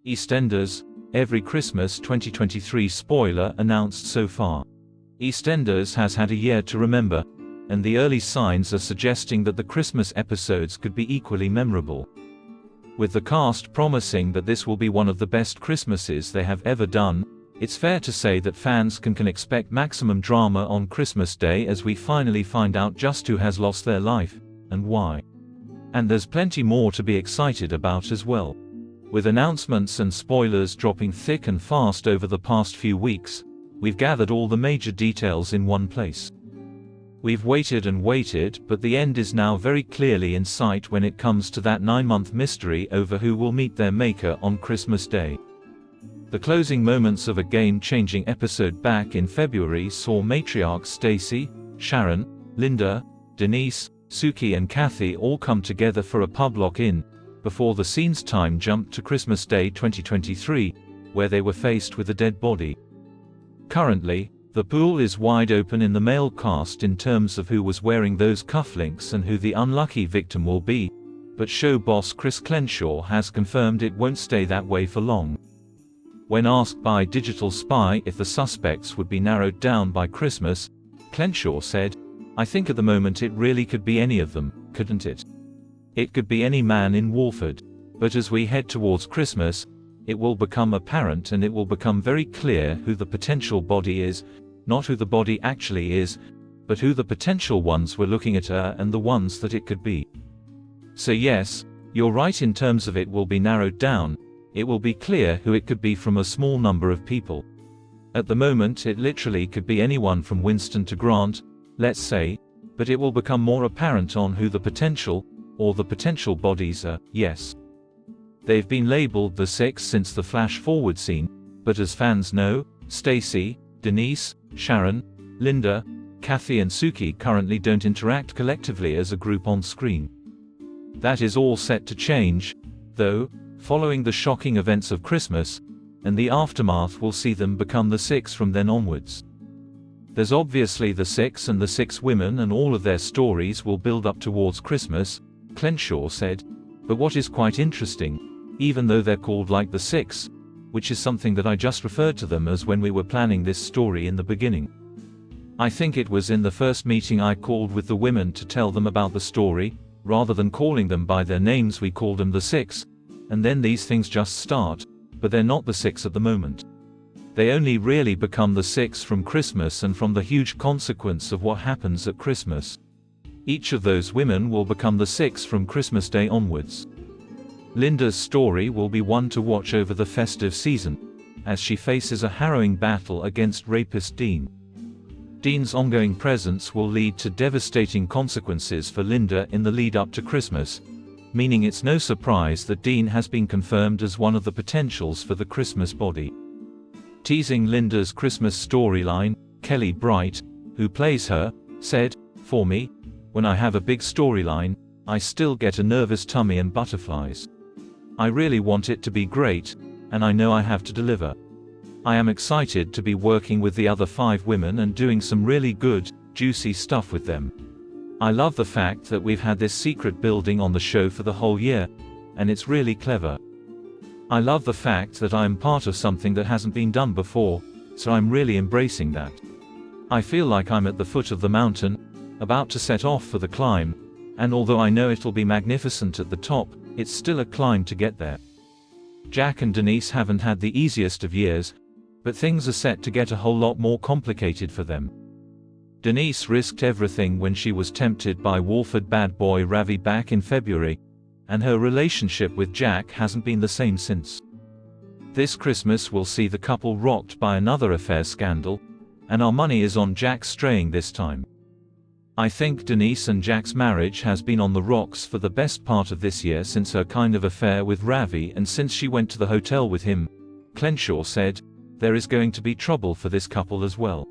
EastEnders, every Christmas 2023 spoiler announced so far. EastEnders has had a year to remember, and the early signs are suggesting that the Christmas episodes could be equally memorable. With the cast promising that this will be one of the best Christmases they have ever done, it's fair to say that fans can expect maximum drama on Christmas Day as we finally find out just who has lost their life, and why. And there's plenty more to be excited about as well. With announcements and spoilers dropping thick and fast over the past few weeks, we've gathered all the major details in one place. We've waited and waited, but the end is now very clearly in sight when it comes to that 9-month mystery over who will meet their maker on Christmas Day. The closing moments of a game-changing episode back in February saw matriarchs Stacy, Sharon, Linda, Denise, Suki and Kathy all come together for a pub lock-in, before the scene's time jumped to Christmas Day 2023, where they were faced with a dead body. Currently, the pool is wide open in the male cast in terms of who was wearing those cufflinks and who the unlucky victim will be, but show boss Chris Crenshaw has confirmed it won't stay that way for long. When asked by Digital Spy if the suspects would be narrowed down by Christmas, Crenshaw said, "I think at the moment it really could be any of them, couldn't it? It could be any man in Walford. But as we head towards Christmas, it will become apparent and it will become very clear who the potential body is, not who the body actually is, but who the potential ones were looking at and the ones that it could be." So yes, you're right in terms of it will be narrowed down, it will be clear who it could be from a small number of people. At the moment it literally could be anyone from Winston to Grant, let's say, but it will become more apparent on who the potential, or the potential bodies are, yes. They've been labeled the Six since the flash-forward scene, but as fans know, Stacy, Denise, Sharon, Linda, Kathy and Suki currently don't interact collectively as a group on screen. That is all set to change, though, following the shocking events of Christmas, and the aftermath will see them become the Six from then onwards. There's obviously the Six and the Six women and all of their stories will build up towards Christmas, Crenshaw said, but what is quite interesting, even though they're called like the Six, which is something that I just referred to them as when we were planning this story in the beginning. I think it was in the first meeting I called with the women to tell them about the story, rather than calling them by their names we called them the Six, and then these things just start, but they're not the Six at the moment. They only really become the Six from Christmas and from the huge consequence of what happens at Christmas. Each of those women will become the Six from Christmas Day onwards. Linda's story will be one to watch over the festive season, as she faces a harrowing battle against rapist Dean. Dean's ongoing presence will lead to devastating consequences for Linda in the lead up to Christmas, meaning it's no surprise that Dean has been confirmed as one of the potentials for the Christmas body. Teasing Linda's Christmas storyline, Kelly Bright, who plays her, said, "For me, when I have a big storyline, I still get a nervous tummy and butterflies. I really want it to be great, and I know I have to deliver. I am excited to be working with the other 5 women and doing some really good, juicy stuff with them. I love the fact that we've had this secret building on the show for the whole year, and it's really clever. I love the fact that I am part of something that hasn't been done before, so I'm really embracing that. I feel like I'm at the foot of the mountain, about to set off for the climb, and although I know it'll be magnificent at the top, it's still a climb to get there. Jack and Denise haven't had the easiest of years, but things are set to get a whole lot more complicated for them. Denise risked everything when she was tempted by Walford bad boy Ravi back in February, and her relationship with Jack hasn't been the same since. This Christmas will see the couple rocked by another affair scandal, and our money is on Jack straying this time. I think Denise and Jack's marriage has been on the rocks for the best part of this year since her kind of affair with Ravi and since she went to the hotel with him, Crenshaw said. There is going to be trouble for this couple as well.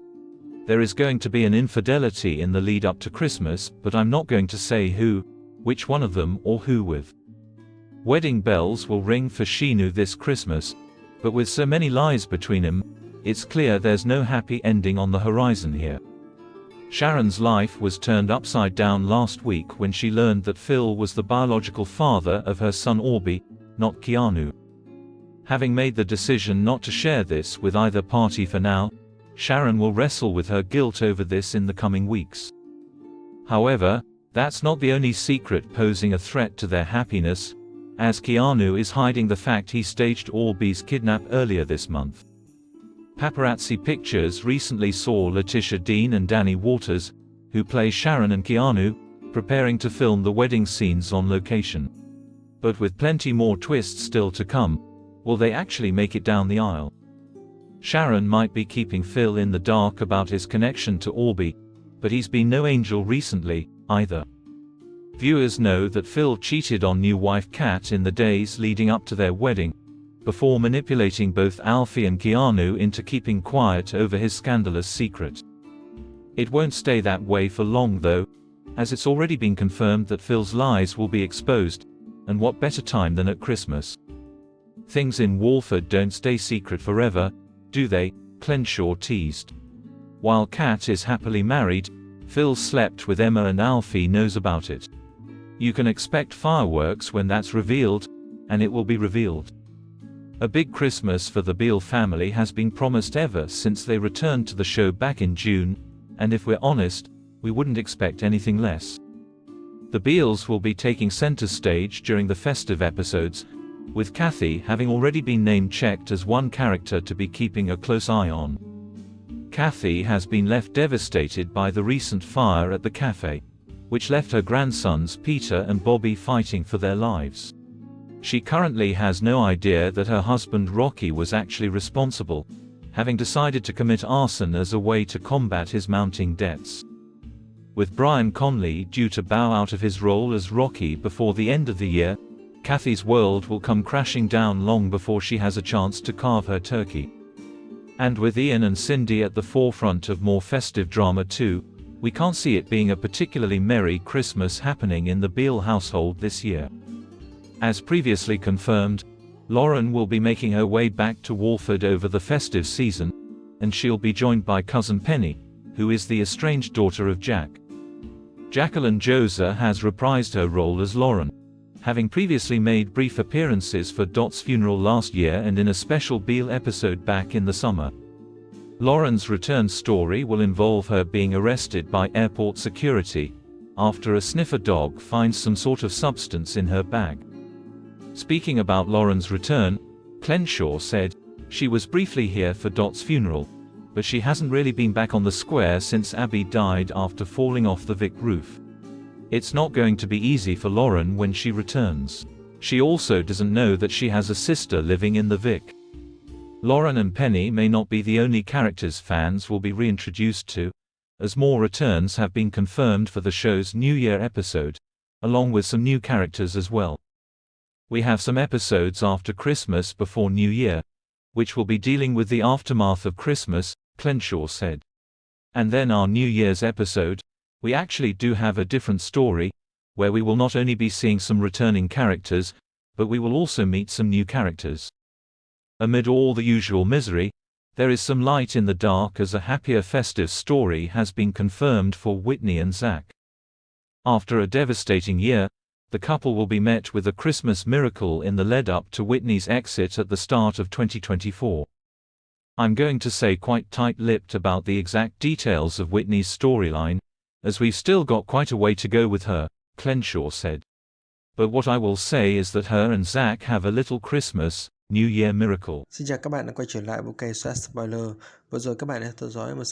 There is going to be an infidelity in the lead up to Christmas, but I'm not going to say who, which one of them or who with. Wedding bells will ring for Shinu this Christmas, but with so many lies between them, it's clear there's no happy ending on the horizon here. Sharon's life was turned upside down last week when she learned that Phil was the biological father of her son Orby, not Keanu. Having made the decision not to share this with either party for now, Sharon will wrestle with her guilt over this in the coming weeks. However, that's not the only secret posing a threat to their happiness, as Keanu is hiding the fact he staged Orby's kidnap earlier this month. Paparazzi Pictures recently saw Letitia Dean and Danny Waters, who play Sharon and Keanu, preparing to film the wedding scenes on location. But with plenty more twists still to come, will they actually make it down the aisle? Sharon might be keeping Phil in the dark about his connection to Orby, but he's been no angel recently, either. Viewers know that Phil cheated on new wife Kat in the days leading up to their wedding, before manipulating both Alfie and Keanu into keeping quiet over his scandalous secret. It won't stay that way for long though, as it's already been confirmed that Phil's lies will be exposed, and what better time than at Christmas? Things in Walford don't stay secret forever, do they? Clenshaw teased. While Kat is happily married, Phil slept with Emma and Alfie knows about it. You can expect fireworks when that's revealed, and it will be revealed. A big Christmas for the Beale family has been promised ever since they returned to the show back in June, and if we're honest, we wouldn't expect anything less. The Beales will be taking center stage during the festive episodes, with Kathy having already been name-checked as one character to be keeping a close eye on. Kathy has been left devastated by the recent fire at the cafe, which left her grandsons Peter and Bobby fighting for their lives. She currently has no idea that her husband Rocky was actually responsible, having decided to commit arson as a way to combat his mounting debts. With Brian Conley due to bow out of his role as Rocky before the end of the year, Kathy's world will come crashing down long before she has a chance to carve her turkey. And with Ian and Cindy at the forefront of more festive drama too, we can't see it being a particularly merry Christmas happening in the Beale household this year. As previously confirmed, Lauren will be making her way back to Walford over the festive season, and she'll be joined by cousin Penny, who is the estranged daughter of Jack. Jacqueline Joza has reprised her role as Lauren, having previously made brief appearances for Dot's funeral last year and in a special Beale episode back in the summer. Lauren's return story will involve her being arrested by airport security, after a sniffer dog finds some sort of substance in her bag. Speaking about Lauren's return, Clenshaw said, "She was briefly here for Dot's funeral, but she hasn't really been back on the square since Abby died after falling off the Vic roof. It's not going to be easy for Lauren when she returns. She also doesn't know that she has a sister living in the Vic." Lauren and Penny may not be the only characters fans will be reintroduced to, as more returns have been confirmed for the show's New Year episode, along with some new characters as well. We have some episodes after Christmas before New Year, which will be dealing with the aftermath of Christmas, Clenshaw said. And then our New Year's episode, we actually do have a different story, where we will not only be seeing some returning characters, but we will also meet some new characters. Amid all the usual misery, there is some light in the dark as a happier festive story has been confirmed for Whitney and Zach. After a devastating year, the couple will be met with a Christmas miracle in the lead-up to Whitney's exit at the start of 2024. I'm going to say quite tight-lipped about the exact details of Whitney's storyline, as we've still got quite a way to go with her, Clenshaw said. But what I will say is that her and Zach have a little Christmas, New Year miracle. Xin chào các bạn đã quay trở lại với kênh EastEnders Spoiler. Vừa rồi các bạn đã theo dõi một